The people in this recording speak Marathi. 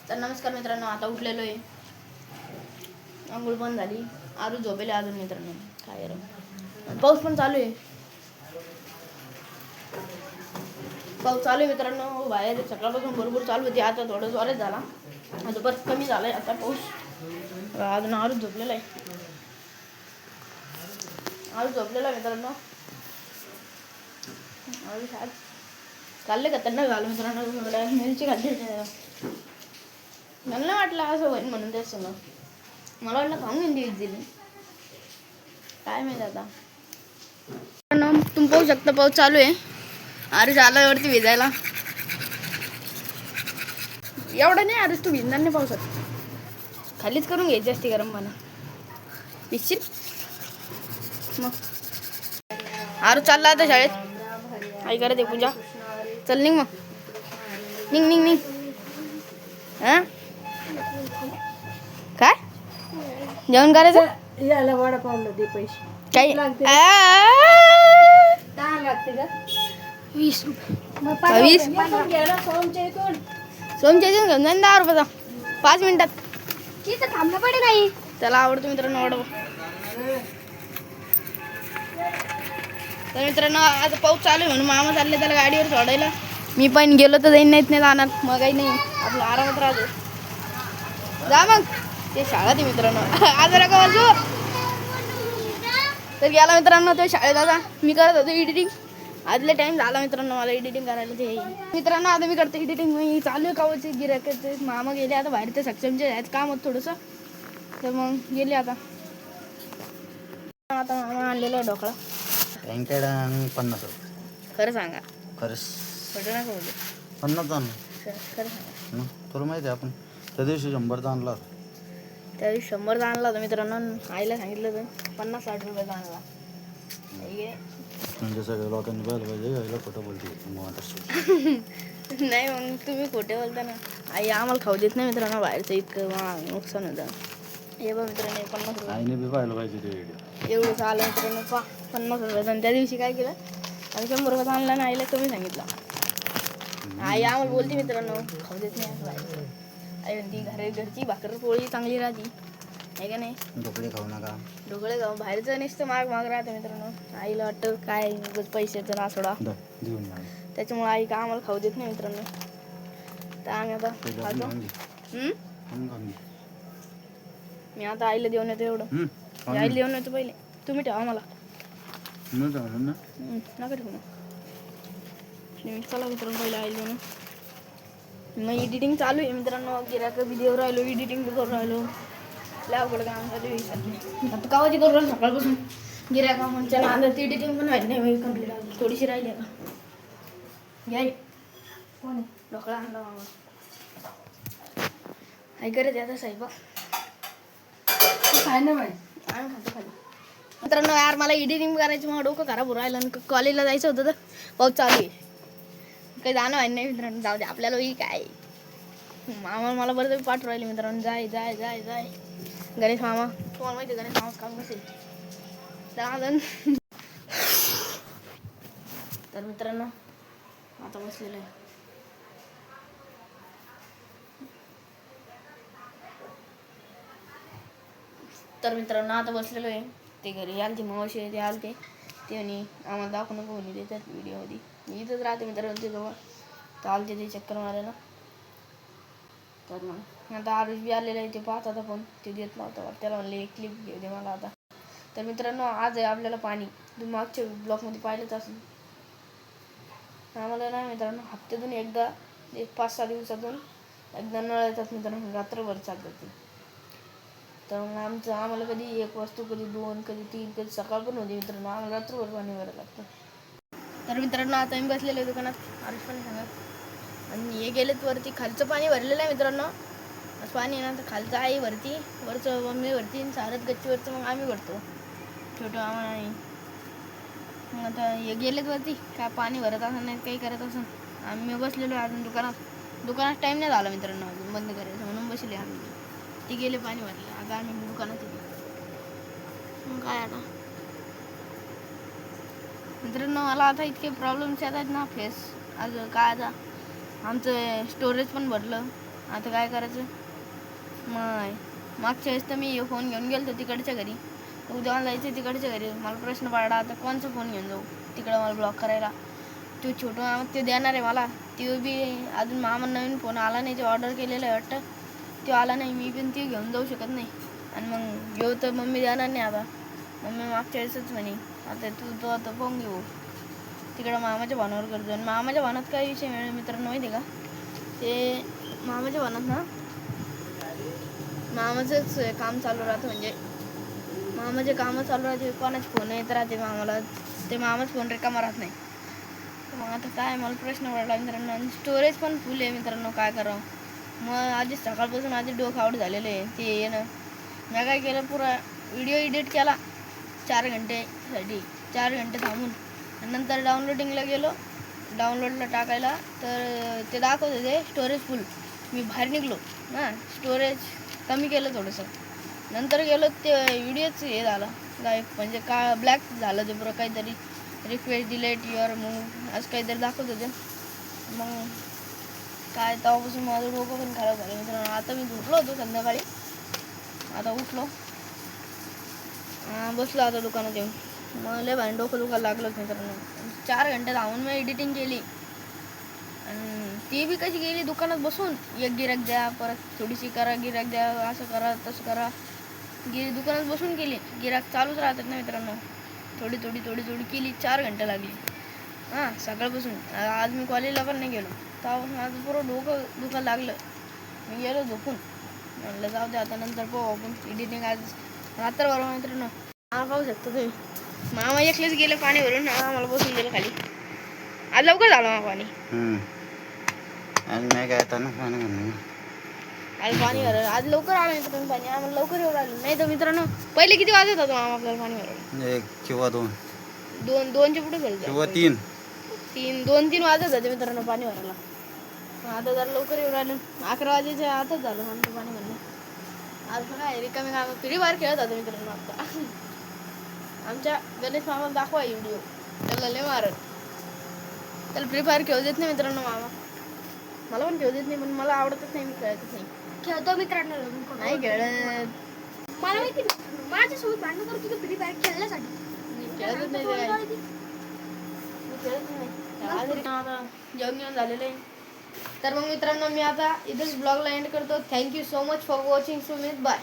तर नमस्कार मित्रांनो, आता उठलेलो आहे, आंघोळ पण झाली, आरू झोपेले अजून मित्रांनो. काय रे, पाऊस पण चालू आहे. पाऊस चालू आहे मित्रांनो, बाहेर सकाळपासून भरपूर चालू होती. आता थोडं जोरात झाला, आता परत कमी झालाय आता पाऊस. अजून आरू झोपलेला आहे, आरू झोपलेला आहे मित्रांनो. आरू शाळेत चालले का त्यांना झालं मित्रांनो. मिरची खाल्ली, मला नाही वाटलं असं होईल म्हणून. ते सगळं मला वाटलं खाऊन घेऊन दिली, काय माहिती आता. तुम्ही पाहू शकता पाऊस चालू आहे. आरुष आला वरती भिजायला. एवढा नाही आरुष, तू भिजणार नाही पावसात. खालीच करून घ्यायची असते गरम पाणी. भिजशील मग. आरुष चालला आता शाळेत. आई करत आहे पूजा. चल निघ मग, निघ निघ निघ. हा काय जेवण करायचं? याला वडापावला दे पैसे. काही लागते का? 20 रुपये. 20 सोमच्या इथून घेऊन जाईन 10 रुपयाचा 5 मिनिटात. तिथं थांबलं पडे नाही. त्याला आवडतो मित्रांनो वडापाव. तर मित्रांनो आता पाऊस चालू आहे म्हणून मामा चालले त्याला गाडीवर सोडायला. मी पण गेलो तर जाईन, नाहीत नाही जाणार. मग काही नाही, आपलं आरामात राहतो. जा मग, ते शाळा ते मित्रांनो. आज नका बसू. तर गेला मित्रांनो तो शाळेत. आता मी करत होतो एडिटिंग. आजले टाइम झाला मित्रांनो मला एडिटिंग करायला. ते मित्रांनो आता मी करते एडिटिंग. मी चालू आहे कावाचे गिरायकाचे. मामा गेले आता बाहेर, ते सक्षमचे आहेत काम होतं थोडंसं, तर मग गेले आता. आता मामा आणलेला आहे ढोकळा. 50 रुपये. खरं सांगा, खरंच खोटं नका बोलू. 50 आणलं खरं सांगा. तुला माहिती आहे आपण त्या दिवशी 100चा आणला होता. त्या दिवशी 100चा आणला होता मित्रांनो. आईला सांगितलं तर 50-60 रुपयाचा आणला. म्हणजे सगळ्या लोकांनी पाहिलं पाहिजे यायला खोटं बोलते. नाही मग तुम्ही खोटे बोलता ना. आई आम्हाला खाऊ देत नाही मित्रांनो बाहेरचं, इतकं नुकसान होतं. हे बघ मित्रांनो 50 रुपये. आईने बी पाहिलं पाहिजे ते व्हिडिओ. एवढं चाललं मित्रांनो 50 रुपयाचं. आणि त्या दिवशी काय केलं, आणि 100 रुपयाचा आणला ना, आईला कमी सांगितलं. आई आम्हाला बोलते मित्रांनो खाऊ देत नाही असं बाहेरचं. आई म्हणती घरची भाकर पोळी चांगली राहते, आहे का नाही. ढोकळे खाऊ नका. ढोकळे खाऊ, बाहेरचं नुसतं माग राहतं मित्रांनो. आईला वाटतं काय पैशाचं नासोडा, त्याच्यामुळे आई का आम्हाला खाऊ देत नाही मित्रांनो. तर आम्ही आता खातो. मी आता आईला देऊन येतो एवढं. आईला देऊन येतो पहिले. तुम्ही ठेवा मला नका ठेवू ना. चला मित्रांनो पहिले आईला देऊन. मग एडिटिंग चालू आहे मित्रांनो. गिरायक बी देऊ राहिलो, एडिटिंग बी करून राहिलो. लावकडं काम चालू आता कावाची करू राहिलो सकाळपासून. गिरायका म्हणजे आता ती एडिटिंग पण व्हायची नाही कम्प्लीट. आली थोडीशी राहिली आता. घ्याय कोण ढोकळा आणला मामा. आई करत आता साहेब काय नाही बाई. आम्ही खातो खाली. मित्रांनो यार मला एडिटिंग करायची, मग डोकं खराब होऊ राहिलं. कॉलेजला जायचं होतं तर पाऊस चालू आहे, काही जाणं व्हायला नाही मित्रांनो. जाऊ दे आपल्याला ही काय. मामा मला बरं पाठवू राहिले मित्रांनो. जाय जाय जाय जाय गणेश मामा. तुम्हाला माहिती आहे गणेश मामा काम नसेल तर मित्रांनो आता बसलेलं आहे. तर मित्रांनो आता बसलेलो आहे. ते घरी आलते मावशी, ते आलते ते म्हणे आम्हाला दाखवू नको म्हणे देतात व्हिडिओमध्ये. मी इथंच राहते मित्रांनो ते जवळ. तर आलते ते चक्कर मारायला. तर मग आता आरुष बी आलेला आहे. ते पाहत होता पण ते देत नव्हता. त्याला म्हणले एक क्लिप घेऊ दे मला आता. तर मित्रांनो आज आहे आपल्याला पाणी. तुम्ही मागच्या ब्लॉकमध्ये पाहिलंच असेल. आम्हाला नाही मित्रांनो हप्त्यातून एकदा, 5-6 दिवसातून एकदा नळ येतात मित्रांनो. रात्रभर चालतात ते. तर मग आम्हाला कधी 1 वाजता, कधी 2, कधी 3, कधी सकाळ पण होते मित्रांनो. आम्हाला रात्रभर पाणी भरायला लागतं. तर मित्रांनो आता मी बसलेलो आहे दुकानात. आरुष पण सांगा. आणि हे गेलेत वरती. खालचं पाणी भरलेलं आहे मित्रांनो. असं पाणी आहे ना, तर खालचं आई भरती, वरचं मम्मी भरती, सारत गच्चीवरचं मग आम्ही भरतो छोटं आम्हाला नाही. मग आता हे गेलेत वरती, काय पाणी भरत असं नाही काही करत असं. आम्ही बसलेलो अजून दुकानात टाईम नाही झाला मित्रांनो अजून बंद करायचं म्हणून बसले आम्ही. ती गेले पाणी भरले. आता आम्ही दुकानात येतो. मग काय आता मित्रांनो मला आता इतके प्रॉब्लेम्स येत आहेत ना फेस. आज काय आता आमचं स्टोरेज पण भरलं. आता काय करायचं? मागच्या वेळेस तर मी फोन घेऊन गेलो तिकडच्या घरी. उद्या मला जायचं तिकडच्या घरी. मला प्रश्न पडला आता कोणचा फोन घेऊन जाऊ तिकडं मला ब्लॉक करायला. तो छोटू मामा ते देणार आहे मला. तो बी अजून मामा नवीन फोन आला नाही. ते ऑर्डर केलेलं आहे वाटतं. तो आला नाही. मी पण ती घेऊन जाऊ शकत नाही. आणि मग घेऊ तर मम्मी देणार नाही आता. मम्मी मागच्या वेळेसच म्हणे आता तो आता फोन घेऊ तिकडं मामाच्या भानावर करतो. आणि मामाच्या भानात काय विषय मिळेल मित्रांनो माहिती आहे का? ते मामाच्या भानात ना मामाचंच काम चालू राहतं. म्हणजे मामाचे कामं चालू राहते. कोणाचे फोन येत राहते मामाला. ते मामाच फोन रिकामा राहत नाही. मग आता काय मला प्रश्न पडला मित्रांनो. आणि स्टोरेज पण फुल आहे मित्रांनो. काय करावं मग आधीच सकाळपासून आधी डोकं आउट झालेलं आहे ते येणं. मी काय केलं पुरा व्हिडिओ एडिट केला 4 घंटेसाठी. 4 घंटे थांबून आणि नंतर डाउनलोडिंगला गेलो. डाउनलोडला टाकायला तर ते दाखवत होते स्टोरेज फुल. मी बाहेर निघलो हां स्टोरेज कमी केलं थोडंसं. नंतर गेलो ते व्हिडिओच हे झालं लाईक म्हणजे ब्लॅक झालं ते पुरं. काहीतरी रिक्वेस्ट डिलेट युअर मूव असं काहीतरी दाखवत होते. मग काय तेव्हापासून माझं डोकं पण खराब झालं मित्रांनो. आता मी झोपलो होतो संध्याकाळी. आता उठलो बसलो आता दुकानात येऊन. मग लय भारी डोकं दुखायला लागलंच मित्रांनो. 4 घंटे धावून मी एडिटिंग केली. आणि ती बी कशी गेली दुकानात बसून. एक गिराक द्या परत थोडीशी करा गिराक द्या असं करा तसं करा. दुकानात बसून केली. गिराक चालूच राहतात ना मित्रांनो. थोडी केली. 4 घंटे लागली हां सकाळपासून. आज मी कॉलेजला पण नाही गेलो. तेव्हा माझं पुरं डोकं दुखायला लागलं. मी गेलो झोपून. म्हणलं जाऊ दे आता नंतर पाहू आपण एडिटिंग. आज रात्रभर मित्रांनो पाहू शकतो तुम्ही. मामा एकलेच गेले पाणी भरून. आम्हाला बसून गेलं खाली. आज लवकर झालं मामा पाणी. आणि नाही काय आता ना पाणी म्हणून आज पाणी भरायला आज लवकर आलं मित्रांनो पाणी. आम्हाला लवकर येऊ राहिलं. नाही तर मित्रांनो पहिले किती वाजत होतं मामा आपल्याला पाणी भरायला? 1 किंवा 2 2च्या पुढे घरी किंवा 3 2-3 वाजत होते मित्रांनो पाणी भरायला. आता जरा लवकर येऊ राहिलं. 11 वाजेच्या आतच झालं आमचं पाणी भरणं. आज काय रिकामी काम फ्री फायर खेळत होतो मित्रांनो. आता आमच्या गणेश मामाला दाखवा व्हिडिओ. त्याला लय मारत. त्याला फ्री फायर खेळू देत नाही मित्रांनो मामा. मला पण खेळू देत नाही पण मला आवडतच नाही. मी खेळतच नाही. खेळतो मित्रांनो. नाही खेळत. मला माहिती माझ्यासोबत भांडण करत होती फ्री फायर खेळण्यासाठी. मी खेळतच नाही ते काय. मी खेळतच नाही. आज आता जेवण झालेलं आहे. तर मग मित्रांनो मी आता इथेच ब्लॉगला एंड करतो. Thank you so much for watching. Sumit bye.